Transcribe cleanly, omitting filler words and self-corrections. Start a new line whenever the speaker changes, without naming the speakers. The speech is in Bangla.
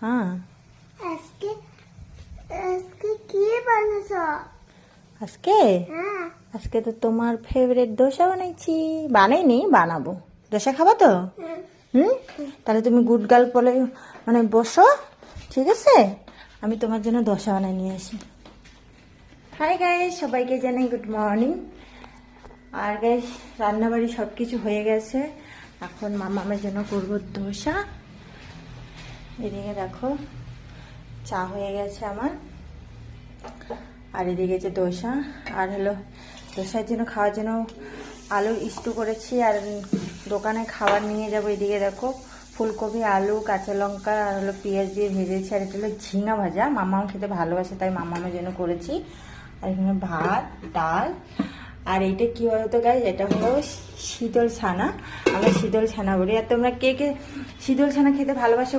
হ্যাঁ
আজকে আজকে কি বানাছো?
আজকে
হ্যাঁ
আজকে তো তোমার ফেভারিট দোসা বানাইছি। বানাইনি, বানাবো। দোসা খাবা তো? হুম, তাহলে তুমি গুড গার্ল বলে মানে বসো, ঠিক আছে? আমি তোমার জন্য দোসা বানাই নিয়ে আসি। হাই গাইস, সবাইকে জানাই গুড মর্নিং। আর গাইস, রান্নাবাড়ি সব কিছু হয়ে গেছে। এখন মামামের জন্য করবো দোসা। এদিকে দেখো চা হয়ে গেছে আমার, আর এদিকে যে দোসা, আর হলো দোসার জন্য খাওয়ার জন্য আলুর স্টু করেছি, আর দোকানে খাবার নিয়ে যাবো। এদিকে দেখো ফুলকপি, আলু, কাঁচা লঙ্কা আর হলো পেঁয়াজ দিয়ে ভেজেছি, আর এটা হলো ঝিঙা ভাজা। মামাও খেতে ভালোবাসে তাই মামামের জন্য করেছি। আর এখানে ভাত, ডাল, আর এইটা কি বলতো গাইস, এটা হলো শীতল ছানা। আমরা শীতল ছানা বলি। আর তোমরা কে কে শীতল ছানা খেতে ভালোবাসো